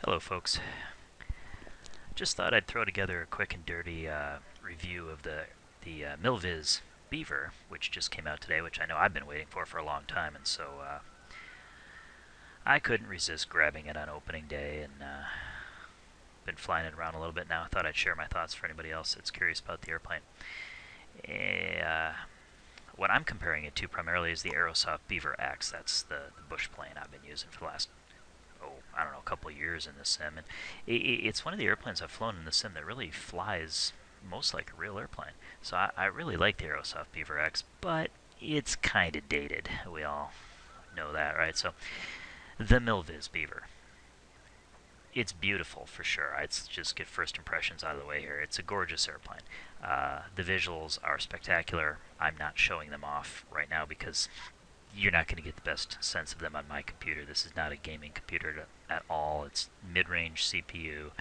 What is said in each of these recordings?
Hello folks. Just thought I'd throw together a quick and dirty review of the Milviz Beaver, which just came out today, which I know I've been waiting for a long time, and so I couldn't resist grabbing it on opening day, and been flying it around a little bit now. I thought I'd share my thoughts for anybody else that's curious about the airplane. What I'm comparing it to primarily is the Aerosoft Beaver X. That's the bush plane I've been using for the last I don't know, a couple of years in the sim, and it's one of the airplanes I've flown in the sim that really flies most like a real airplane. So I really like the Aerosoft Beaver X, but it's kind of dated. We all know that, right? So the Milviz Beaver. It's beautiful for sure. Let's just get first impressions out of the way here. It's a gorgeous airplane. The visuals are spectacular. I'm not showing them off right now because you're not going to get the best sense of them on my computer. This is not a gaming computer at all. It's mid-range CPU.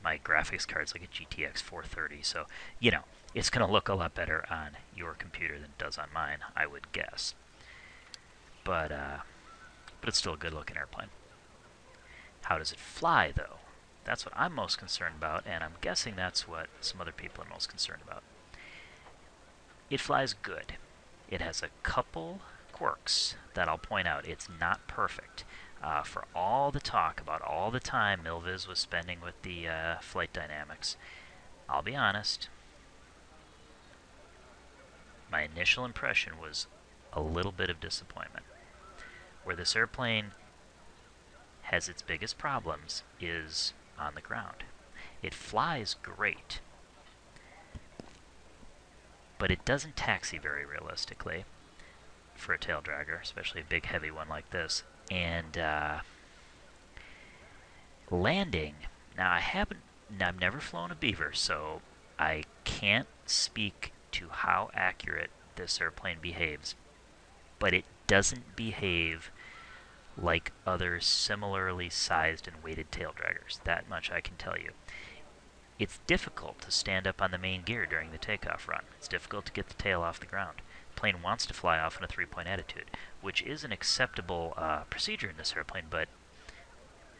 My graphics card's like a GTX 430, so, you know, it's going to look a lot better on your computer than it does on mine, I would guess. But it's still a good-looking airplane. How does it fly, though? That's what I'm most concerned about, and I'm guessing that's what some other people are most concerned about. It flies good. It has a couple quirks that I'll point out. It's not perfect. For all the talk about all the time Milviz was spending with the flight dynamics, I'll be honest, my initial impression was a little bit of disappointment. Where this airplane has its biggest problems is on the ground. It flies great, but it doesn't taxi very realistically for a tail dragger, especially a big heavy one like this. And landing, now I've never flown a Beaver, so I can't speak to how accurate this airplane behaves, but it doesn't behave like other similarly sized and weighted tail draggers. That much I can tell you. It's difficult to stand up on the main gear during the takeoff run. It's difficult to get the tail off the ground. The plane wants to fly off in a three-point attitude, which is an acceptable procedure in this airplane, but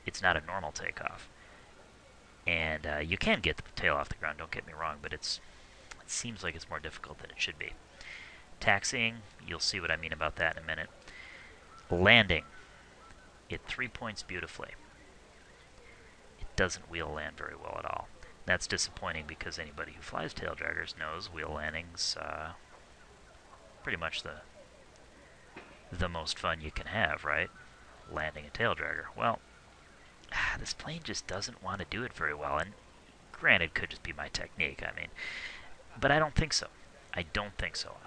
it's not a normal takeoff. And you can get the tail off the ground, don't get me wrong, but it seems like it's more difficult than it should be. Taxiing, you'll see what I mean about that in a minute. Landing, it three-points beautifully. It doesn't wheel land very well at all. That's disappointing because anybody who flies tail draggers knows wheel landings pretty much the most fun you can have, right? Landing a tail dragger. Well, this plane just doesn't want to do it very well, and granted, could just be my technique, I mean, but I don't think so. I don't think so.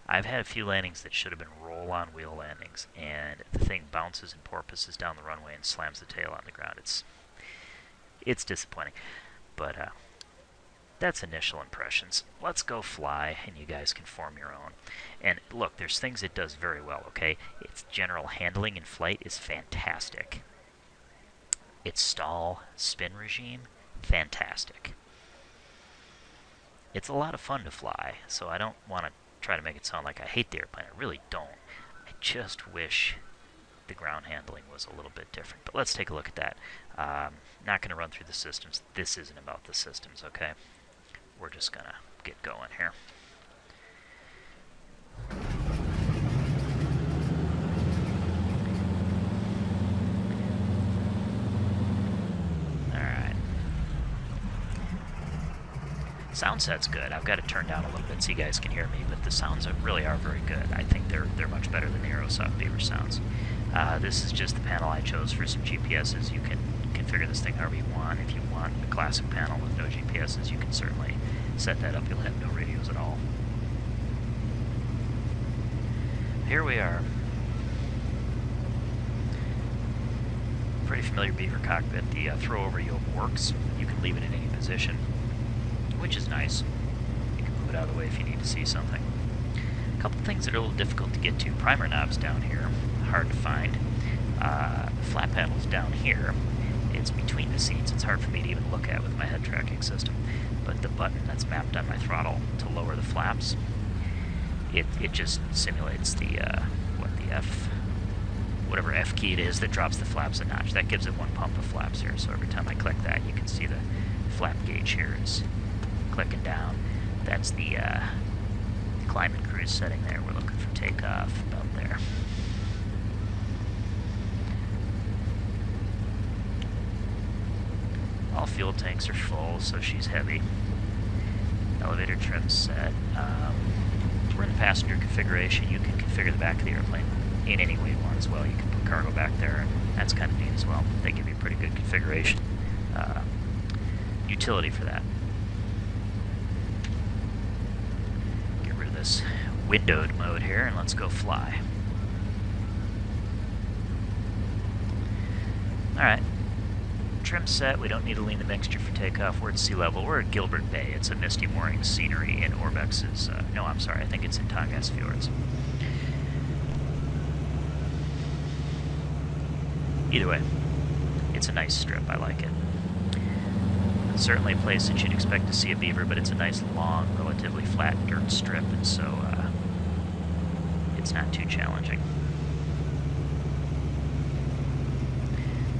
I've had a few landings that should have been roll-on wheel landings, and the thing bounces and porpoises down the runway and slams the tail on the ground. It's disappointing, but that's initial impressions. Let's go fly, and you guys can form your own. And look, there's things it does very well, okay? Its general handling in flight is fantastic. Its stall spin regime, fantastic. It's a lot of fun to fly, so I don't want to try to make it sound like I hate the airplane. I really don't. I just wish the ground handling was a little bit different. But let's take a look at that. Not going to run through the systems. This isn't about the systems, okay? We're just going to get going here. Alright. Sound set's good. I've got it turned down a little bit so you guys can hear me, but the sounds really are very good. I think they're much better than the Aerosoft Beaver sounds. This is just the panel I chose for some GPSs. You can configure this thing however you want. If you want a classic panel with no GPSs, you can certainly set that up. You'll have no radios at all. Here we are. Pretty familiar Beaver cockpit. The throw-over yoke works. You can leave it in any position, which is nice. You can move it out of the way if you need to see something. A couple things that are a little difficult to get to. Primer knobs down here, hard to find. Flat panel's down here. It's between the seats. It's hard for me to even look at with my head tracking system. But the button that's mapped on my throttle to lower the flaps, it just simulates the F whatever F key it is that drops the flaps a notch. That gives it one pump of flaps here. So every time I click that, you can see the flap gauge here is clicking down. That's the climb and cruise setting there. We're looking for takeoff about there. All fuel tanks are full, so she's heavy. Elevator trim set. We're in the passenger configuration. You can configure the back of the airplane in any way you want as well. You can put cargo back there, and that's kind of neat as well. They give you a pretty good configuration utility for that. Get rid of this windowed mode here, and let's go fly. Alright. Trim set. We don't need to lean the mixture for takeoff. We're at sea level. We're at Gilbert Bay. It's a misty mooring scenery in Orbex's... no, I'm sorry. I think it's in Tongass Fjords. Either way, it's a nice strip. I like it. It's certainly a place that you'd expect to see a beaver, but it's a nice, long, relatively flat dirt strip, and so it's not too challenging.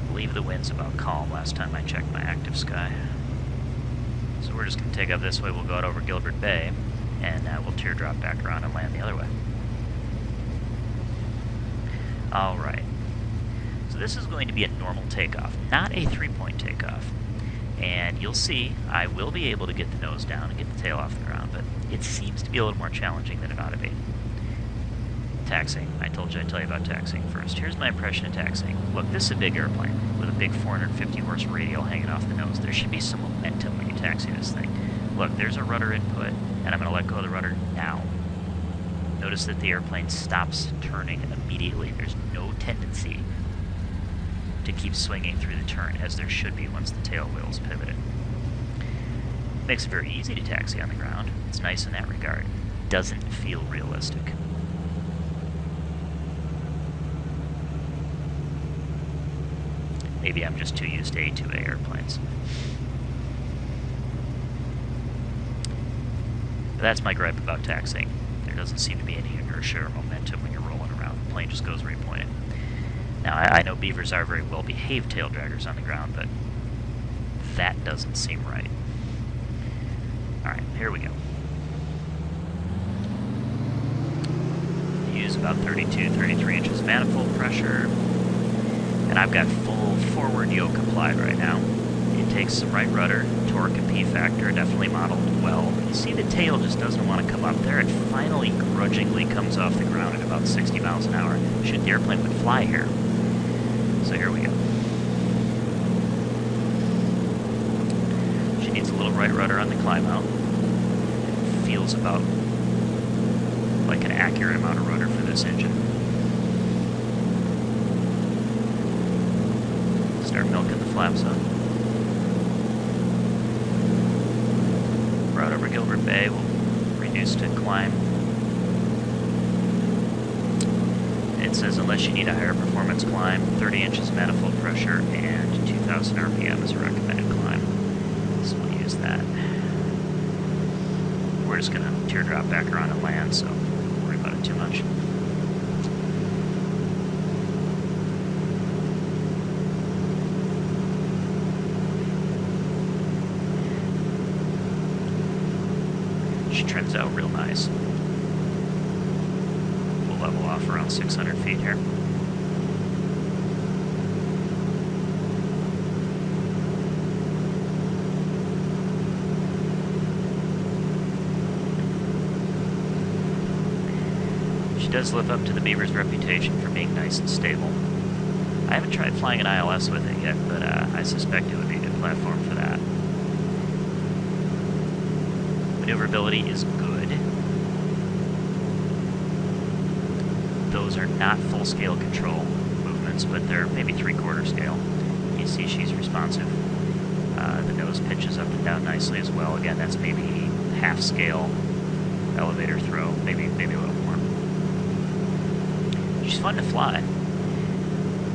I believe the wind's about calm last time I checked my active sky. So we're just going to take up this way. We'll go out over Gilbert Bay, and we'll teardrop back around and land the other way. Alright. So this is going to be a normal takeoff, not a 3-point takeoff. And you'll see I will be able to get the nose down and get the tail off the ground, but it seems to be a little more challenging than it ought to be. Taxiing. I told you I'd tell you about taxiing first. Here's my impression of taxiing. Look, this is a big airplane with a big 450 horse radial hanging off the nose. There should be some momentum when you taxi this thing. Look, there's a rudder input, and I'm going to let go of the rudder now. Notice that the airplane stops turning immediately. There's no tendency to keep swinging through the turn, as there should be once the tail wheel is pivoted. Makes it very easy to taxi on the ground. It's nice in that regard. Doesn't feel realistic. Maybe I'm just too used to A2A airplanes. But that's my gripe about taxiing. There doesn't seem to be any inertia or momentum when you're rolling around. The plane just goes where you point it. Now, I know beavers are very well-behaved tail draggers on the ground, but that doesn't seem right. Alright, here we go. Use about 32, 33 inches manifold pressure, and I've got full forward yoke applied right now. It takes some right rudder, torque and P-factor, definitely modeled well. You see the tail just doesn't want to come up there. It finally grudgingly comes off the ground at about 60 miles an hour. Shoot, the airplane would fly here. So here we go. She needs a little right rudder on the climb out. Feels about like an accurate amount of rudder for this engine. Start milking the flaps up. Right over Gilbert Bay, we'll reduce to climb. It says unless you need a higher performance climb, 30 inches manifold pressure and 2,000 RPM is a recommended climb. So we'll use that. We're just going to teardrop back around and land, so don't worry about it too much. She trims out real nice. Level off around 600 feet here. She does live up to the Beaver's reputation for being nice and stable. I haven't tried flying an ILS with it yet, but I suspect it would be a good platform for that. Maneuverability is good. Those are not full-scale control movements, but they're maybe 3/4 scale. You see she's responsive. The nose pitches up and down nicely as well. Again, that's maybe half-scale elevator throw, maybe a little more. She's fun to fly.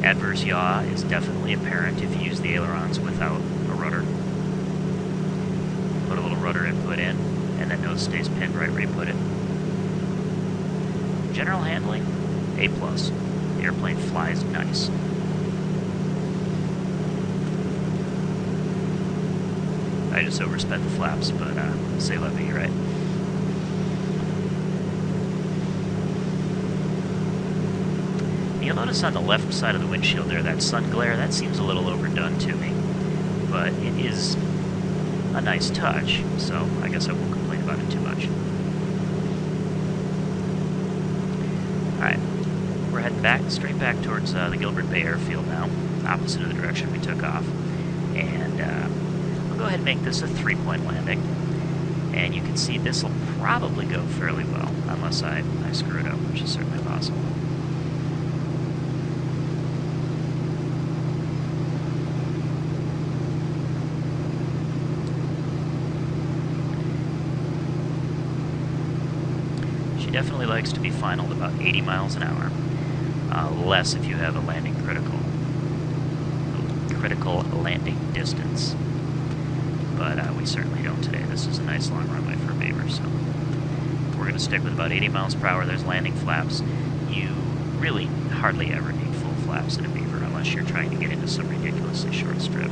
Adverse yaw is definitely apparent if you use the ailerons without a rudder. Put a little rudder input in, and that nose stays pinned right where you put it. General handling, A+. The airplane flies nice. I just oversped the flaps, but c'est la vie, right? You'll notice on the left side of the windshield there, that sun glare, that seems a little overdone to me. But it is a nice touch, so I guess I won't complain about it too much. Alright, we're heading back, straight back towards the Gilbert Bay Airfield now, opposite of the direction we took off. And we'll go ahead and make this a 3-point landing. And you can see this will probably go fairly well, unless I screw it up, which is certainly possible. Definitely likes to be finaled about 80 miles an hour. Less if you have a landing critical landing distance. But we certainly don't today. This is a nice long runway for a Beaver, so we're going to stick with about 80 miles per hour. There's landing flaps. You really hardly ever need full flaps in a Beaver unless you're trying to get into some ridiculously short strip.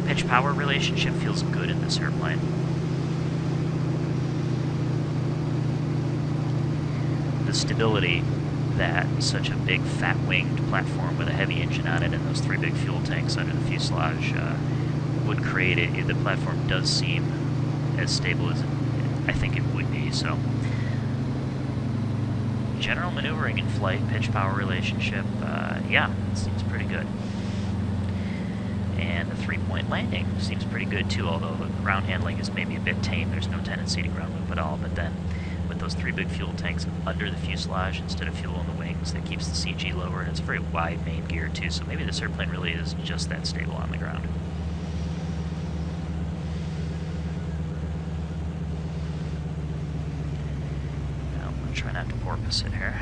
Pitch-power relationship feels good in this airplane. Stability that such a big fat-winged platform with a heavy engine on it and those 3 big fuel tanks under the fuselage would create it. The platform does seem as stable as I think it would be. So, general maneuvering in flight, pitch-power relationship, yeah, it seems pretty good. And the 3-point landing seems pretty good too, although the ground handling is maybe a bit tame. There's no tendency to ground loop at all, but then with those 3 big fuel tanks under the fuselage instead of fuel in the wings, that keeps the CG lower, and it's a very wide main gear too, so maybe this airplane really is just that stable on the ground. Now, I'm going to try not to porpoise it here.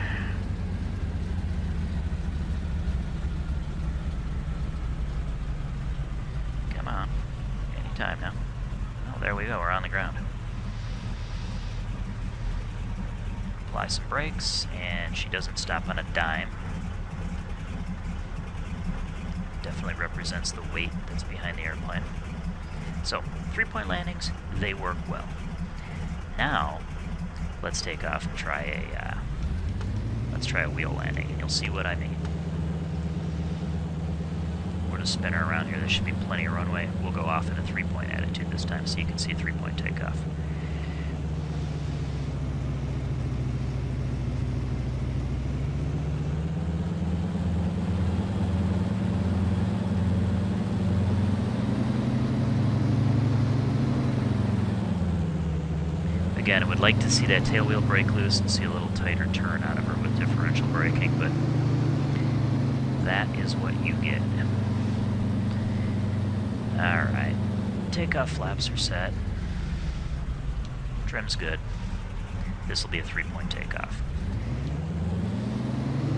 Come on. Anytime now. Oh, there we go, we're on the ground. Apply some brakes, and she doesn't stop on a dime. Definitely represents the weight that's behind the airplane. So, 3-point landings, they work well. Now, let's take off and try a wheel landing, and you'll see what I mean. We're to spin her around here. There should be plenty of runway. We'll go off in a 3-point attitude this time, so you can see 3-point takeoff. Again, I would like to see that tailwheel break loose and see a little tighter turn out of her with differential braking, but that is what you get. Alright, takeoff flaps are set. Trim's good. This will be a 3-point takeoff.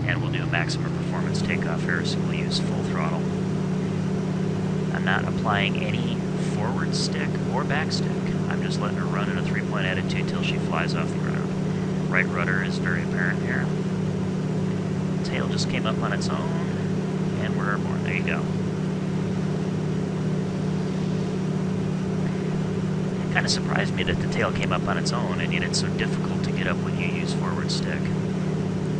And we'll do a maximum performance takeoff here, so we'll use full throttle. I'm not applying any forward stick or back stick. I'm just letting her run in a 3-point attitude till she flies off the ground. Right rudder is very apparent here. Tail just came up on its own, and we're airborne. There you go. It kind of surprised me that the tail came up on its own, and yet it's so difficult to get up when you use forward stick.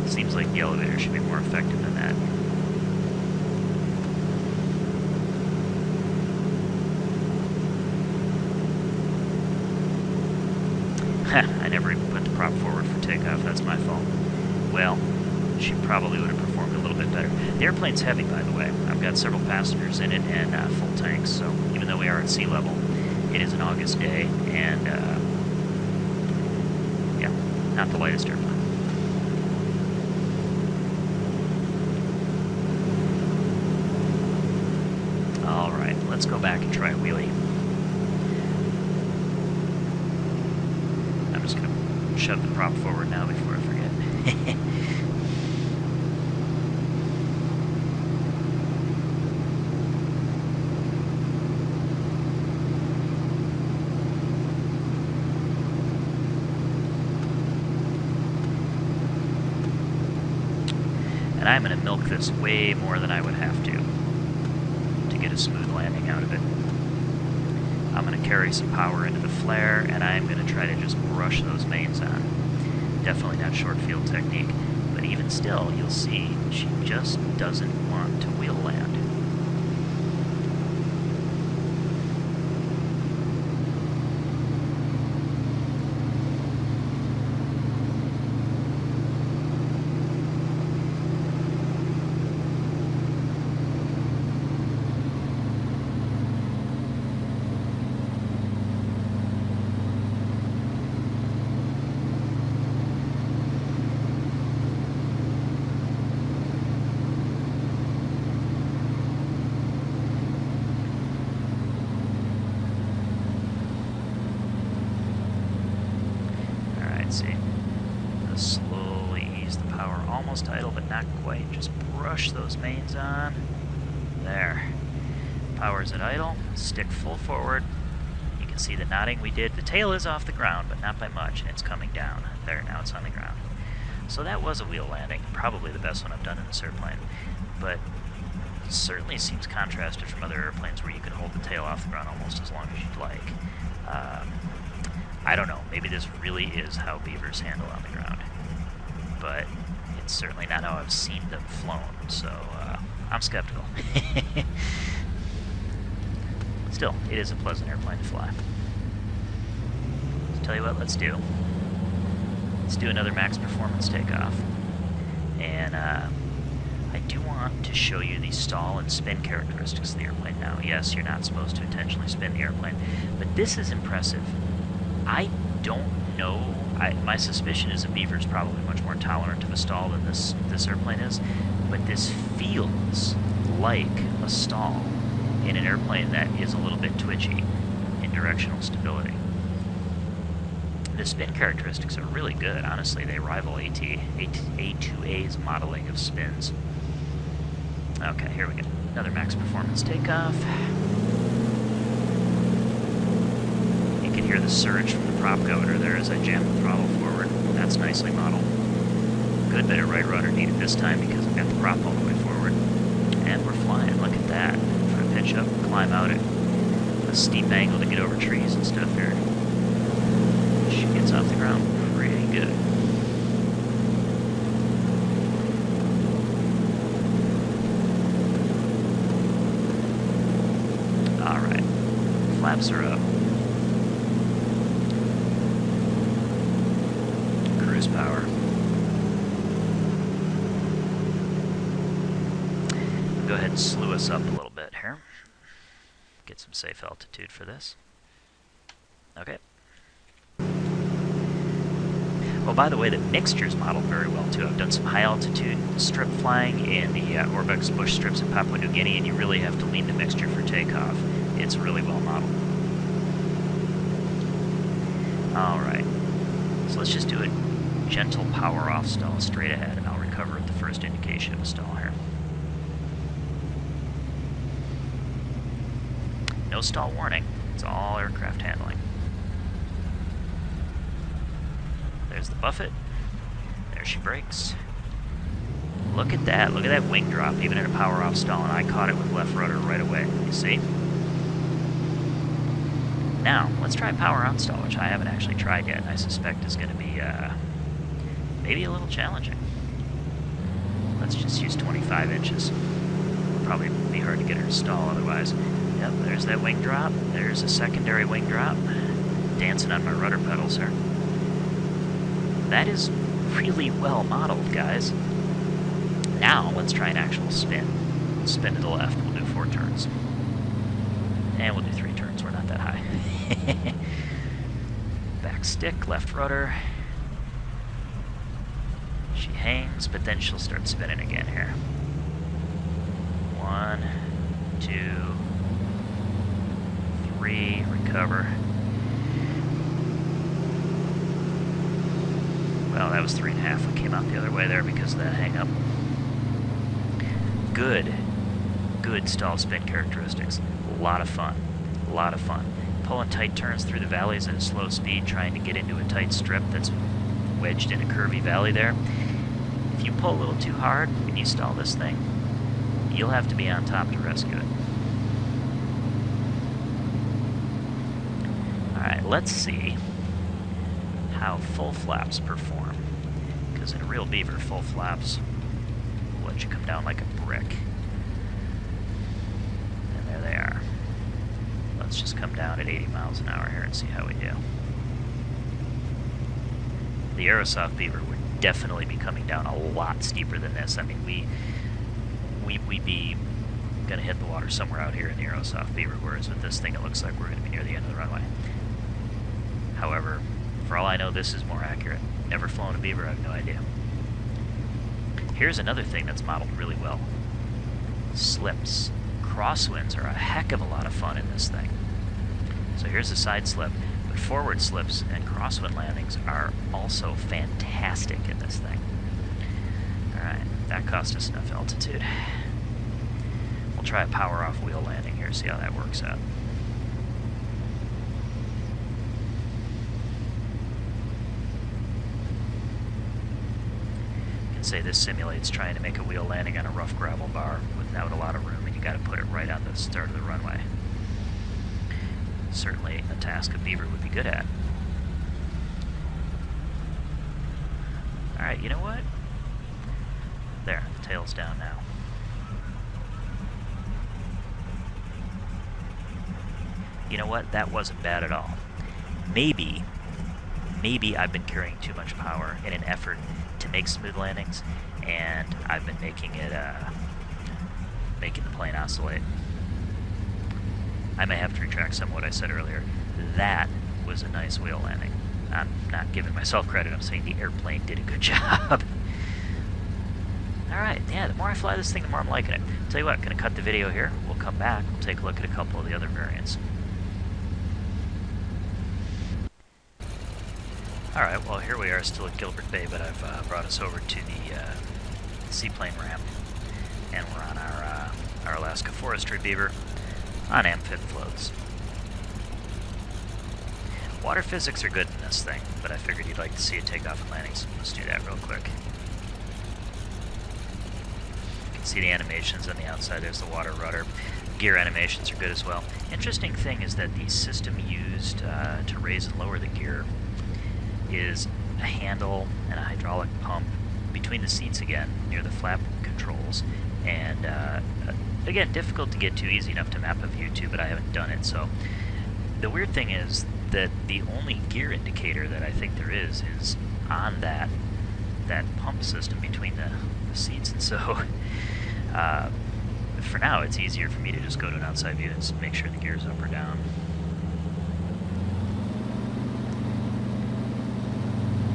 It seems like the elevator should be more effective than that. I never even put the prop forward for takeoff. That's my fault. Well, she probably would have performed a little bit better. The airplane's heavy, by the way. I've got several passengers in it and full tanks, so even though we are at sea level, it is an August day, and yeah, not the lightest airplane. Alright, let's go back and try a wheelie. I'm just going to shove the prop forward now before I forget. And I'm going to milk this way more than I would have to get a smooth landing out of it. I'm going to carry some power into the flare, and I'm going to try to just brush those mains on. Definitely not short field technique, but even still, you'll see she just doesn't want to wheel land. Almost idle, but not quite. Just brush those mains on. There. Power's at idle. Stick full forward. You can see the nodding we did. The tail is off the ground, but not by much, and it's coming down. There, now it's on the ground. So that was a wheel landing. Probably the best one I've done in this airplane. But it certainly seems contrasted from other airplanes where you can hold the tail off the ground almost as long as you'd like. I don't know. Maybe this really is how Beavers handle on the ground. But it's certainly not how I've seen them flown, so I'm skeptical. Still, it is a pleasant airplane to fly. So tell you what, let's do another max performance takeoff. And I do want to show you the stall and spin characteristics of the airplane now. Yes, you're not supposed to intentionally spin the airplane, but this is impressive. I don't know. My suspicion is that Beaver is probably much more tolerant of a stall than this airplane is, but this feels like a stall in an airplane that is a little bit twitchy in directional stability. The spin characteristics are really good, honestly. They rival A2A's modeling of spins. Okay, here we go. Another max performance takeoff. You can hear the surge from the prop governor there as I jam the throttle forward. That's nicely modeled. Good bit of right rudder needed this time because I've got the prop all the way forward. And we're flying, look at that. Try to pitch up and climb out at a steep angle to get over trees and stuff here. She gets off the ground pretty good. Alright, flaps are up. Cruise power. Go ahead and slew us up a little bit here. Get some safe altitude for this. Okay. Oh, by the way, the mixture's modeled very well too. I've done some high altitude strip flying in the Orbex bush strips in Papua New Guinea, and you really have to lean the mixture for takeoff. It's really well modeled. Alright, so let's just do a gentle power off stall straight ahead, and I'll recover at the first indication of a stall here. No stall warning, it's all aircraft handling. There's the buffet. There she brakes. Look at that wing drop, even in a power off stall, and I caught it with left rudder right away. You see? Now, let's try power on stall, which I haven't actually tried yet, and I suspect is going to be maybe a little challenging. Let's just use 25 inches. Probably be hard to get her to stall otherwise. Yep, there's that wing drop. There's a secondary wing drop. Dancing on my rudder pedals here. That is really well modeled, guys. Now, let's try an actual spin. Spin to the left. We'll do 4 turns. And we'll do 3 turns. We're not that high. Back stick, left rudder. She hangs, but then she'll start spinning again here. 1, 2, 3, recover. Well, that was 3.5. We came out the other way there because of that hang-up. Good stall spin characteristics. A lot of fun. A lot of fun. Pulling tight turns through the valleys at a slow speed, trying to get into a tight strip that's wedged in a curvy valley there. If you pull a little too hard and you stall this thing, you'll have to be on top to rescue it. Alright, let's see how full flaps perform. Because in a real Beaver, full flaps will let you come down like a brick. And there they are. Let's just come down at 80 miles an hour here and see how we do. The Aerosoft Beaver would definitely be coming down a lot steeper than this. I mean, we'd be going to hit the water somewhere out here in the Aerosoft Beaver, whereas with this thing it looks like we're going to be near the end of the runway. However, for all I know, this is more accurate. Never flown a Beaver, I have no idea. Here's another thing that's modeled really well. Slips. Crosswinds are a heck of a lot of fun in this thing. So here's a side slip, but forward slips and crosswind landings are also fantastic in this thing. Alright, that cost us enough altitude. We'll try a power-off wheel landing here, see how that works out. Say this simulates trying to make a wheel landing on a rough gravel bar without a lot of room, and you got to put it right on the start of the runway. Certainly a task a Beaver would be good at. Alright, you know what? There, the tail's down now. You know what? That wasn't bad at all. Maybe I've been carrying too much power in an effort to make smooth landings, and I've been making it, making the plane oscillate. I may have to retract some of what I said earlier. That was a nice wheel landing. I'm not giving myself credit, I'm saying the airplane did a good job. Alright, yeah, the more I fly this thing, the more I'm liking it. Tell you what, I'm going to cut the video here. We'll come back, we'll take a look at a couple of the other variants. Alright, well here we are still at Gilbert Bay, but I've brought us over to the seaplane ramp, and we're on our Alaska Forestry Beaver on amphib floats. Water physics are good in this thing, but I figured you'd like to see a takeoff and landing, so let's do that real quick. You can see the animations on the outside, there's the water rudder. Gear animations are good as well. Interesting thing is that the system used to raise and lower the gear is a handle and a hydraulic pump between the seats again, near the flap controls, and again, difficult to get to, easy enough to map a view to, but I haven't done it. So the weird thing is that the only gear indicator that I think there is on that pump system between the seats, and so for now it's easier for me to just go to an outside view and make sure the gear is up or down.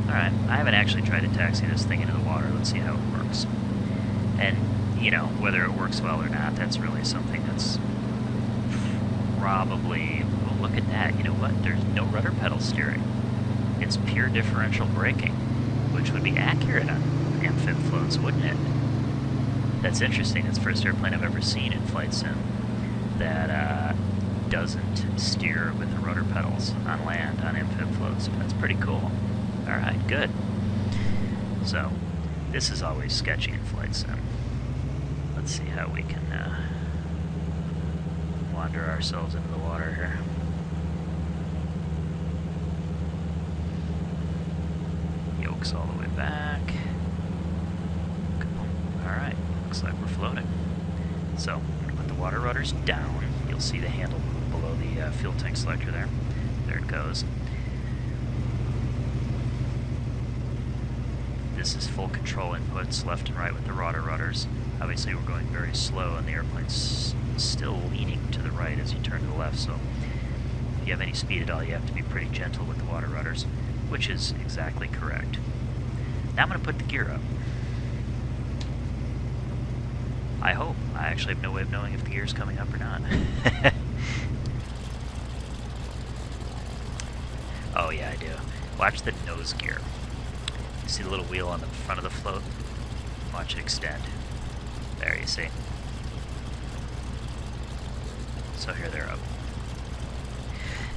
Alright, I haven't actually tried to taxi this thing into the water. Let's see how it works. And, you know, whether it works well or not, that's really something that's probably... Well, look at that. You know what? There's no rudder pedal steering. It's pure differential braking, which would be accurate on amphib floats, wouldn't it? That's interesting. It's the first airplane I've ever seen in Flight Sim that doesn't steer with the rudder pedals on land on amphib floats. That's pretty cool. Alright, good. So, this is always sketchy in Flight Sim. Let's see how we can wander ourselves into the water here. Yoke's all the way back. Alright, looks like we're floating. So, I'm going to put the water rudders down. You'll see the handle move below the fuel tank selector there. There it goes. This is full control inputs, left and right with the rudder rudders. Obviously we're going very slow and the airplane's still leaning to the right as you turn to the left, so if you have any speed at all you have to be pretty gentle with the water rudders, which is exactly correct. Now I'm going to put the gear up. I hope. I actually have no way of knowing if the gear's coming up or not. Oh yeah, I do. Watch the nose gear. See the little wheel on the front of the float? Watch it extend. There, you see. So here they're up.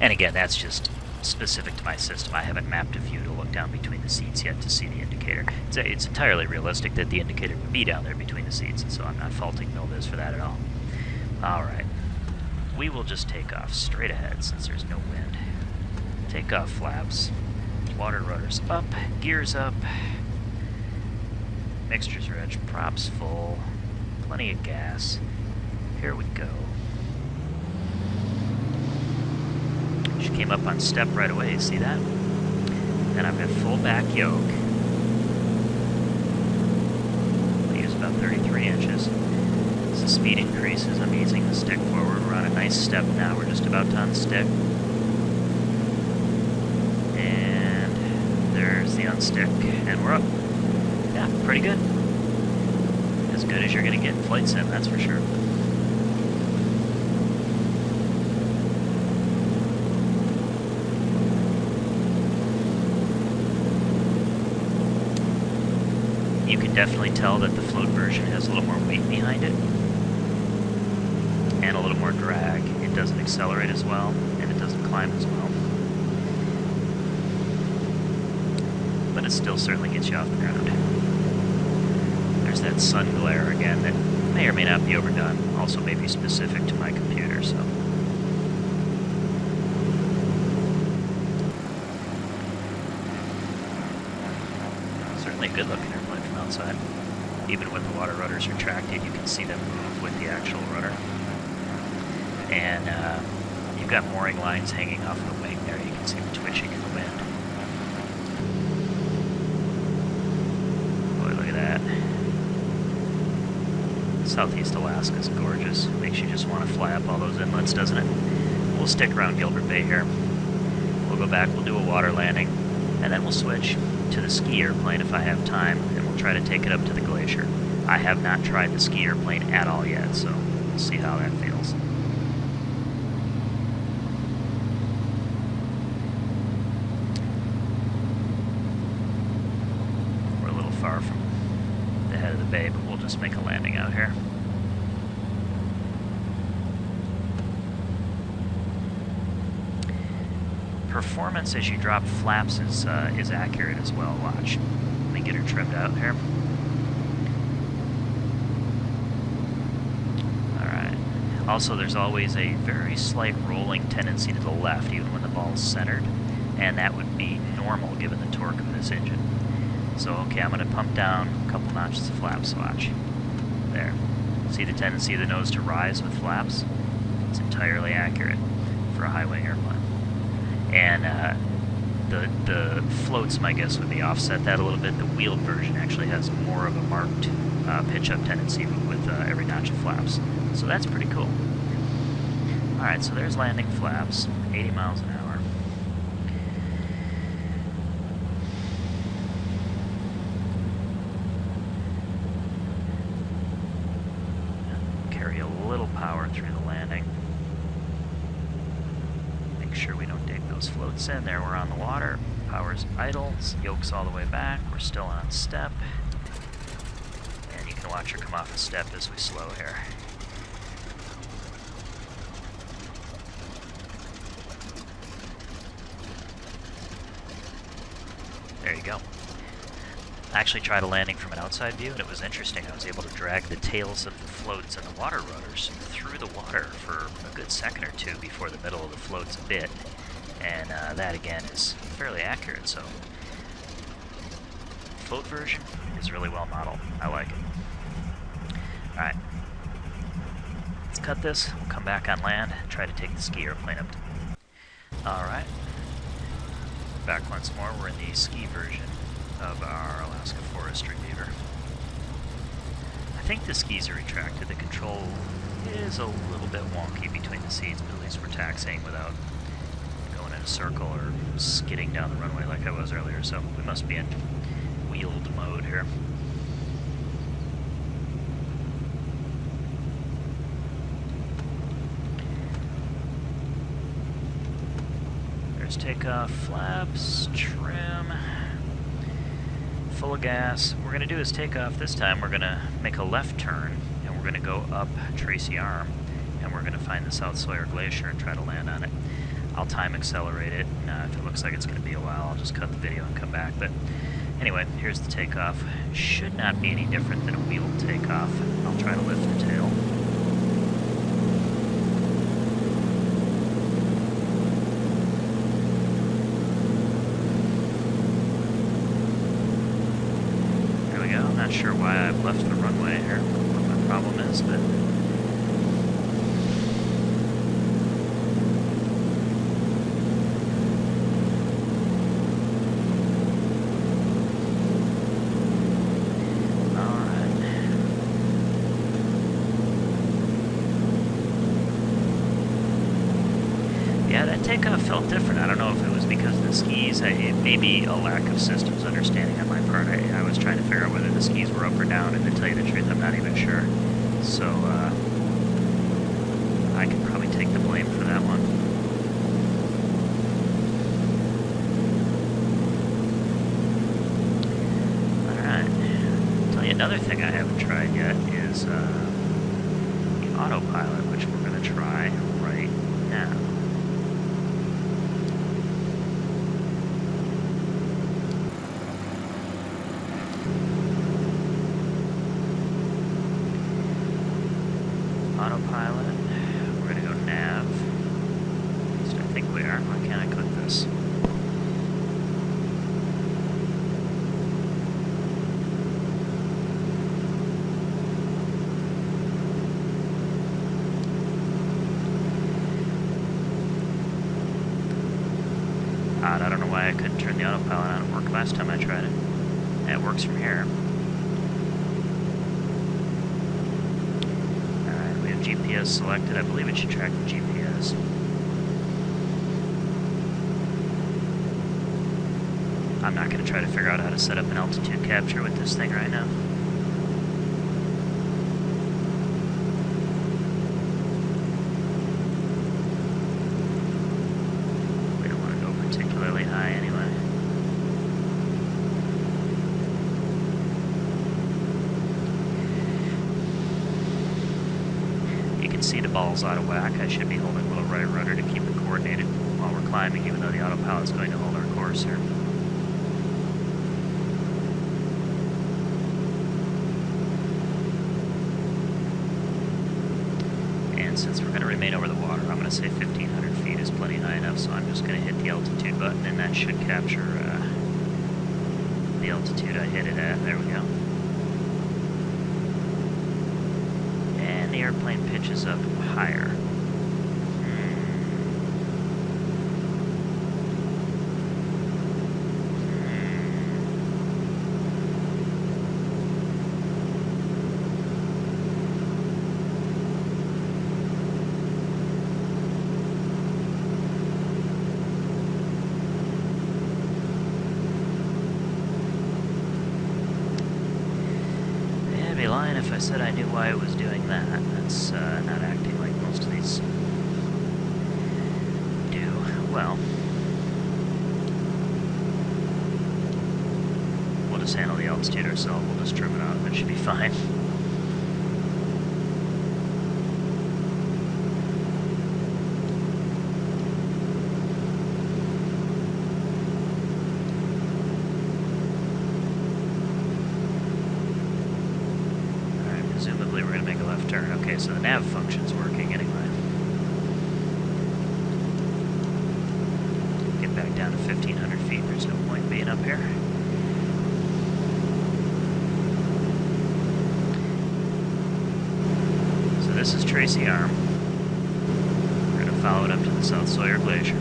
And again, that's just specific to my system. I haven't mapped a view to look down between the seats yet to see the indicator. It's entirely realistic that the indicator would be down there between the seats, and so I'm not faulting Milviz for that at all. Alright, we will just take off straight ahead since there's no wind. Takeoff flaps, water rudders up, gears up, mixtures rich, props full, plenty of gas. Here we go. She came up on step right away, see that? Then I've got full back yoke. I use about 33 inches. As the speed increases, I'm easing the stick forward. We're on a nice step now. We're just about to unstick. And there's the unstick, and we're up. Yeah, pretty good. As good as you're going to get in flight sim, that's for sure. You can definitely tell that the float version has a little more weight behind it and a little more drag. It doesn't accelerate as well, and it doesn't climb as well. But it still certainly gets you off the ground. There's that sun glare again that may or may not be overdone, also may be specific to my computer, so. Certainly a good looking airplane from outside. Even when the water rudders are retracted, you can see them move with the actual rudder. And you've got mooring lines hanging off the wing there. You can see them twitching in the wind. Boy, look at that. Southeast Alaska's gorgeous. Makes you just want to fly up all those inlets, doesn't it? We'll stick around Gilbert Bay here. We'll go back, we'll do a water landing, and then we'll switch to the ski airplane if I have time, and we'll try to take it up to the glacier. I have not tried the ski airplane at all yet, so we'll see how that feels. We're a little far from the head of the bay, but we'll just make a landing out here. Performance as you drop flaps is accurate as well. Watch. Let me get her trimmed out here. Alright. Also, there's always a very slight rolling tendency to the left, even when the ball is centered, and that would be normal given the torque of this engine. So, okay, I'm going to pump down a couple notches of flaps. Watch. There. See the tendency of the nose to rise with flaps? It's entirely accurate for a high-wing airplane. And the floats, my guess, would be offset that a little bit. The wheeled version actually has more of a marked pitch-up tendency with every notch of flaps. So that's pretty cool. Alright, so there's landing flaps, 80 miles an hour. Carry a little power through the landing. Sure we don't dig those floats in. There, we're on the water. Power's idle. Yoke's all the way back. We're still on step. And you can watch her come off a step as we slow here. There you go. I actually tried a landing from an outside view, and it was interesting. I was able to drag the tails of the floats and the water rudders through the water for a good second or two before the middle of the floats bit. And that, again, is fairly accurate, so float version is really well modeled. I like it. Alright. Let's cut this. We'll come back on land and try to take the ski airplane up. Alright. Back once more. We're in the ski version of our Alaska Forestry Beaver. I think the skis are retracted. The control is a little bit wonky between the seats, but at least we're taxiing without going in a circle or skidding down the runway like I was earlier, so we must be in wheeled mode here. There's takeoff, flaps, trim, full of gas. What we're going to do is take off this time. We're going to make a left turn, and we're going to go up Tracy Arm, and we're going to find the South Sawyer Glacier and try to land on it. I'll time accelerate it. If it looks like it's going to be a while, I'll just cut the video and come back. But anyway, here's the takeoff. Should not be any different than a wheeled takeoff. I'll try to lift the tail. There we go. I'm not sure why I've left the runway here, what my problem is, but yeah, that takeoff felt different. I don't know if it was because of the skis. It may be a lack of systems understanding on my part. I was trying to figure out whether the skis were up or down, and to tell you the truth, I'm not even sure. So, I could probably take the blame for that one. Alright. I'll tell you another thing I haven't tried yet is the autopilot, which we're going to try right now. Autopilot. We're going to go nav. At least I think we are. Why can't I click this? Odd, I don't know why I couldn't turn the autopilot on. It worked last time I tried it. It works from here. GPS selected. I believe it should track the GPS. I'm not going to try to figure out how to set up an altitude capture with this thing right now. We don't want to go particularly high anyway. You can see the ball's out of whack. I should be holding the right rudder to keep it coordinated while we're climbing, even though the autopilot's going to hold our course here. And since we're going to remain over the water, I'm going to say 1,500 feet is plenty high enough, so I'm just going to hit the altitude button, and that should capture the altitude I hit it at. There we go. The airplane pitches up higher. I'd be lying if I said I knew why it was doing that. That's not acting like most of these do. Well, we'll just handle the altitude ourselves. We'll just trim it out. That should be fine. Presumably we're going to make a left turn. Okay, so the nav function's working anyway. Get back down to 1,500 feet. There's no point being up here. So this is Tracy Arm. We're going to follow it up to the South Sawyer Glacier.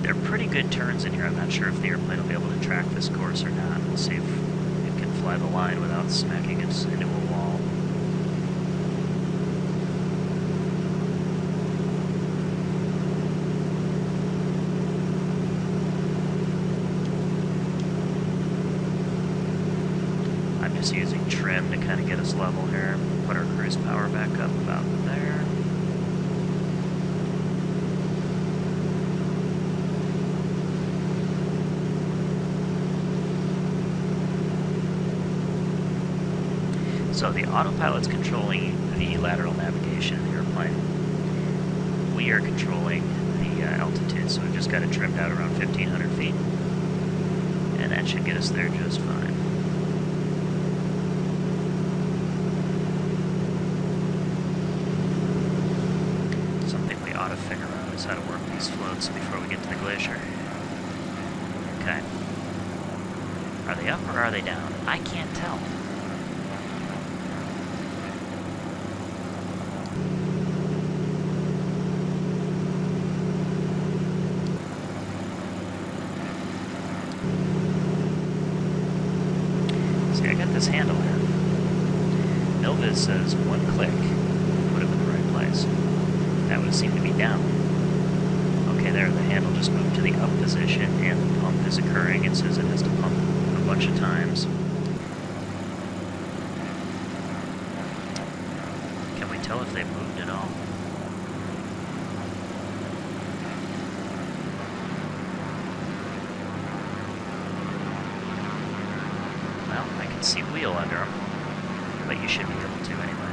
They're pretty good turns in here. I'm not sure if the airplane will be able to track this course or not. We'll see if it can fly the line without smacking it into a wall. I'm just using trim to kind of get us level here. Put our cruise power back up about there. So the autopilot's controlling the lateral navigation of the airplane. We are controlling the altitude, so we've just got it trimmed out around 1,500 feet. And that should get us there just fine. Something we ought to figure out is how to work these floats before we get to the glacier. Okay. Are they up or are they down? I can't tell. This handle here. Milviz says one click put him in the right place. That would seem to be down. Okay, there, the handle just moved to the up position and the pump is occurring. It says it has to pump a bunch of times. Can we tell if they moved at all? See wheel under them, but you should be able to anyway.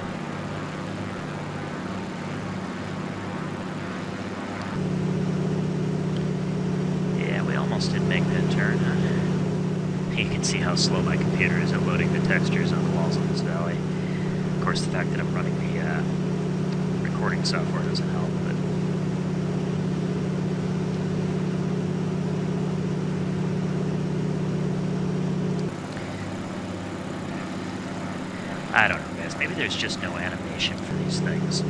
Yeah, we almost did make that turn, huh? You can see how slow my computer is at loading the textures on the walls of this valley. Of course, the fact that I'm running the recording software doesn't help, but I don't know, guys. Maybe there's just no animation for these things.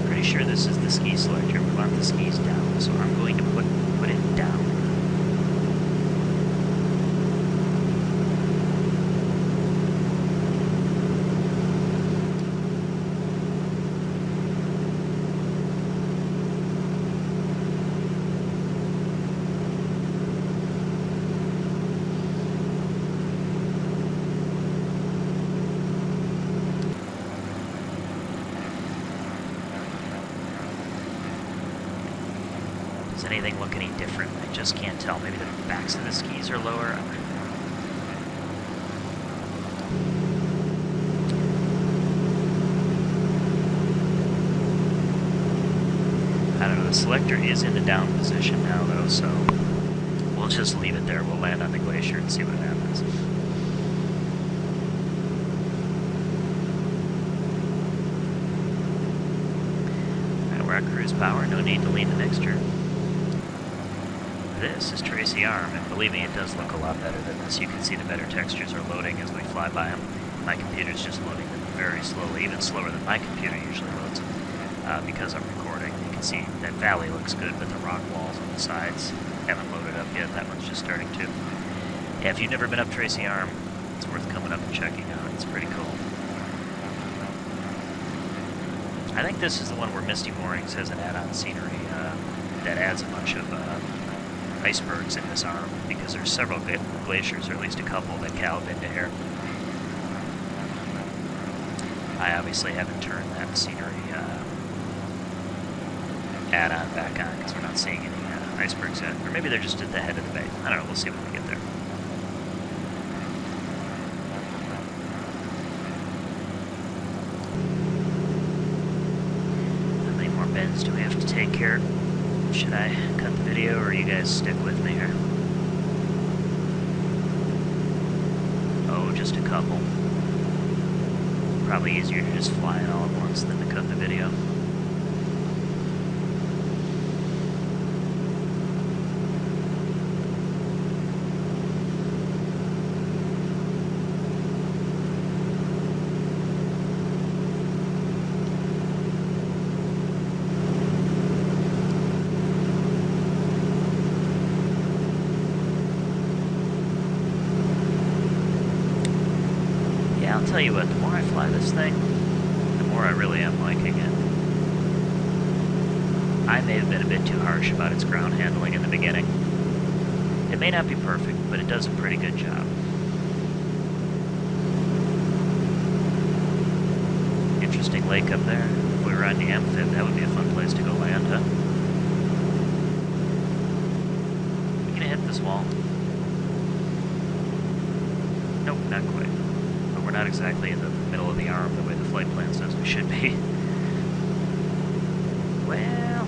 Pretty sure this is the ski selector. We want the skis down, so I'm going to put it down. Does anything look any different? I just can't tell. Maybe the backs of the skis are lower. I don't know. The selector is in the down position now, though, so we'll just leave it there. We'll land on the glacier and see what happens. Alright, we're at cruise power. No need to lean the mixture. This is Tracy Arm, and believe me, it does look a lot better than this. You can see the better textures are loading as we fly by them. My computer's just loading them very slowly, even slower than my computer usually loads because I'm recording. You can see that valley looks good, but the rock walls on the sides haven't loaded up yet. That one's just starting to. Yeah, if you've never been up Tracy Arm, it's worth coming up and checking out. It's pretty cool. I think this is the one where Misty Moorings has an add-on scenery that adds a bunch of icebergs in this arm, because there's several glaciers, or at least a couple, that calve into here. I obviously haven't turned that scenery add-on back on, because we're not seeing any icebergs yet. Or maybe they're just at the head of the bay. I don't know, we'll see when we get there. How many more bends do we have to take here? Should I cut the video, or you guys stick with me here? Oh, just a couple. Probably easier to just fly it all at once than to cut the video. I'll tell you what, the more I fly this thing, the more I really am liking it. I may have been a bit too harsh about its ground handling in the beginning. It may not be perfect, but it does a pretty good job. Interesting lake up there. If we were on the amphib, that would be a fun place to go land, huh? We gonna hit this wall? Nope, not quite. But we're not exactly in the middle of the arm the way the flight plan says we should be. Well...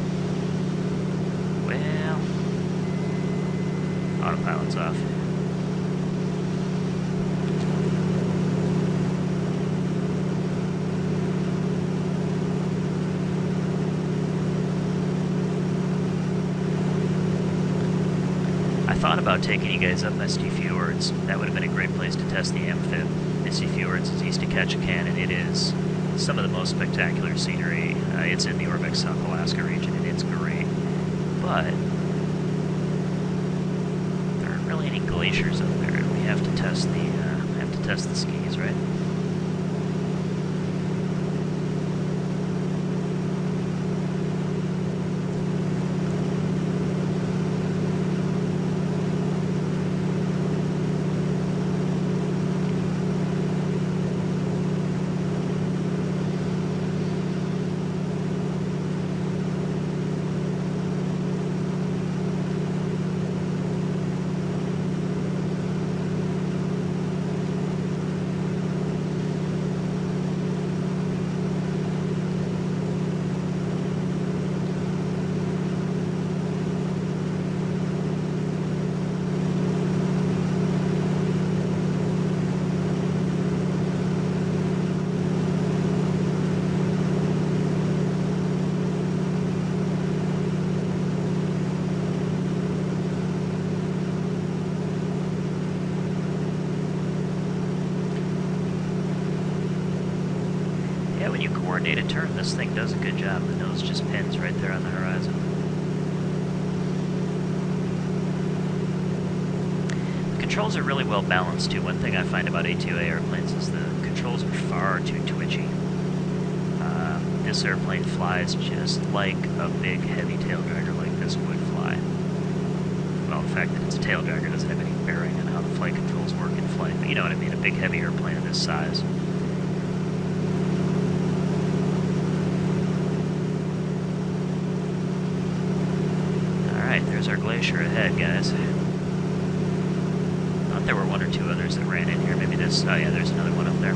Autopilot's off. I thought about taking you guys up Misty Fjords. That would have been a great place to test the amphib. Misty Fjords is east of Ketchikan, and it is some of the most spectacular scenery. It's in the Orbeck, South Alaska region, and it's great. But there aren't really any glaciers up there, and we have to test the skis, right? When you coordinate a turn, this thing does a good job. The nose just pins right there on the horizon. The controls are really well balanced too. One thing I find about A2A airplanes is the controls are far too twitchy. This airplane flies just like a big heavy tail dragger like this would fly. Well, the fact that it's a tail dragger doesn't have any bearing on how the flight controls work in flight, but you know what I mean, a big heavy airplane of this size. Alright, there's our glacier ahead, guys. Thought there were one or two others that ran in here. Maybe this... Oh yeah, there's another one up there.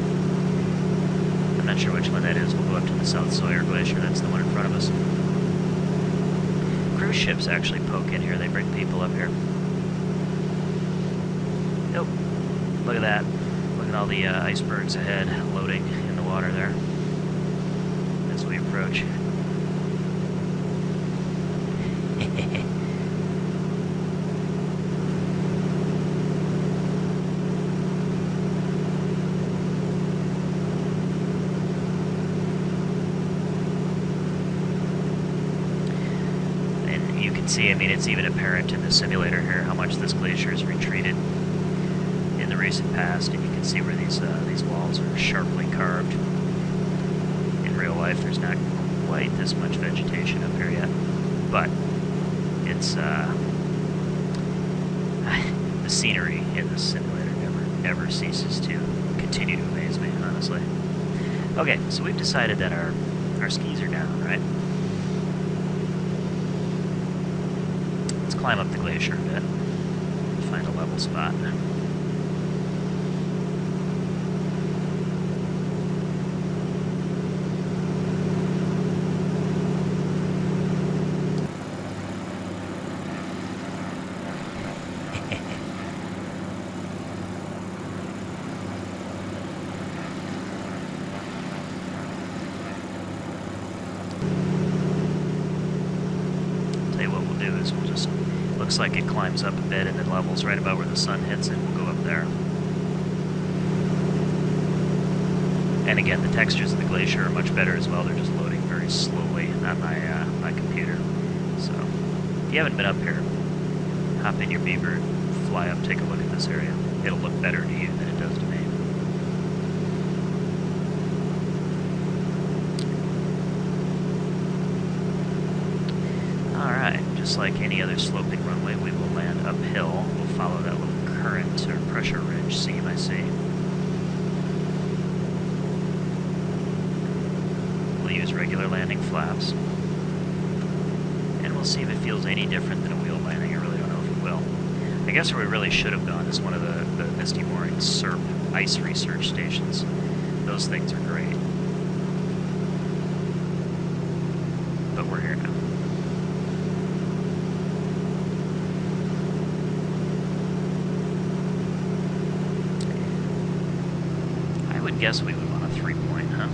I'm not sure which one that is. We'll go up to the South Sawyer Glacier. That's the one in front of us. Cruise ships actually poke in here. They bring people up here. Nope. Look at that. Look at all the icebergs ahead loading in the water there as we approach. See, I mean, it's even apparent in the simulator here how much this glacier has retreated in the recent past, and you can see where these walls are sharply carved. In real life, there's not quite this much vegetation up here yet, but it's the scenery in this simulator never ceases to continue to amaze me, honestly. Okay, so we've decided that our skis are down, right? Climb up the glacier a bit, find a level spot. Tell you what we'll do is we'll just... Looks like it climbs up a bit and then levels right about where the sun hits it. We'll go up there. And again, the textures of the glacier are much better as well. They're just loading very slowly on my computer. So, if you haven't been up here, hop in your Beaver, fly up, take a look at this area. It'll look better to you than it does to me. Alright, just like any other sloping runway, we will land uphill. We'll current or pressure ridge seam I see. We'll use regular landing flaps. And we'll see if it feels any different than a wheel landing. I really don't know if it will. I guess where we really should have gone is one of the Misty Mooring SERP ice research stations. Those things are great. But we're here now. I would guess we would want a 3-point, huh?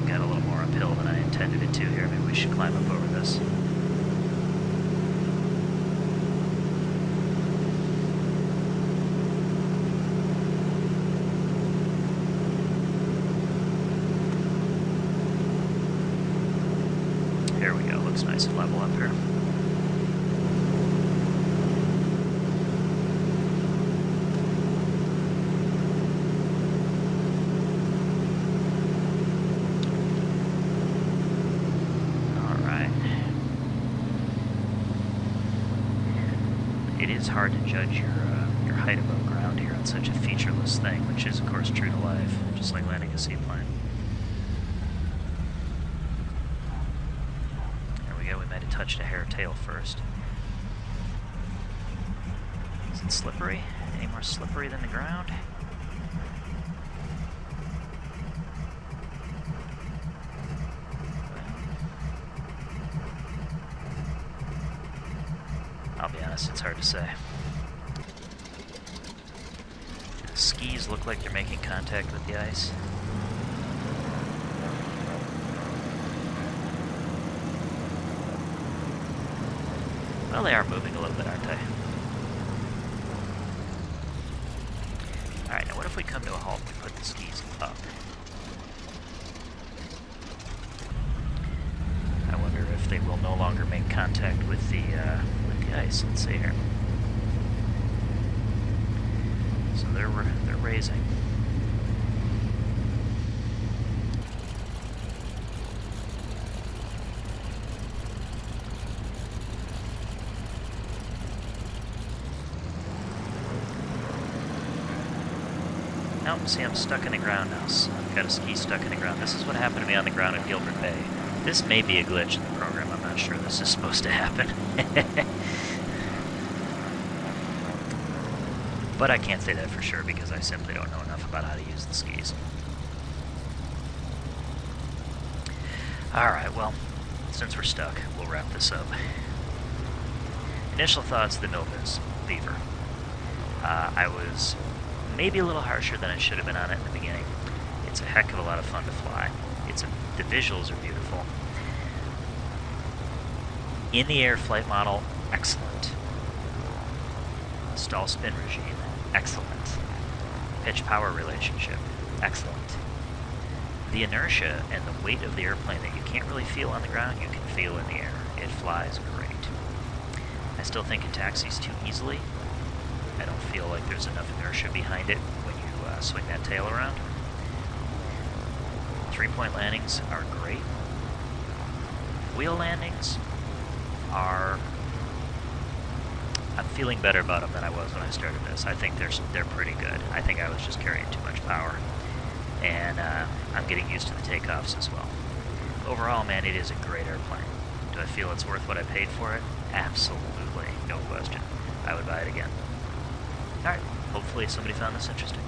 Got a little more uphill than I intended it to here. Maybe we should climb up over this. Here we go. Looks nice and level up here. It is hard to judge your height above ground here on such a featureless thing, which is, of course, true to life, just like landing a seaplane. There we go. We might have touched a hair tail first. Is it slippery? Any more slippery than the ground? I'll be honest, it's hard to say. The skis look like they're making contact with the ice. Well, they are moving a little bit, aren't they? Alright, now what if we come to a halt and we put the skis up? I wonder if they will no longer make contact with the ice. Let's see here. So they're raising. Nope, see, I'm stuck in the ground now. So I've got a ski stuck in the ground. This is what happened to me on the ground at Gilbert Bay. This may be a glitch in the program. I'm not sure this is supposed to happen. But I can't say that for sure because I simply don't know enough about how to use the skis. Alright, well, since we're stuck, we'll wrap this up. Initial thoughts, the Milviz, Beaver. I was maybe a little harsher than I should have been on it in the beginning. It's a heck of a lot of fun to fly. The visuals are beautiful. In the air flight model, excellent. Stall spin regime, excellent. Pitch power relationship, excellent. The inertia and the weight of the airplane that you can't really feel on the ground, you can feel in the air. It flies great. I still think it taxis too easily. I don't feel like there's enough inertia behind it when you swing that tail around. 3-point landings are great. Wheel landings are... I'm feeling better about them than I was when I started this. I think they're pretty good. I think I was just carrying too much power. And I'm getting used to the takeoffs as well. Overall, man, it is a great airplane. Do I feel it's worth what I paid for it? Absolutely, no question. I would buy it again. Alright, hopefully somebody found this interesting.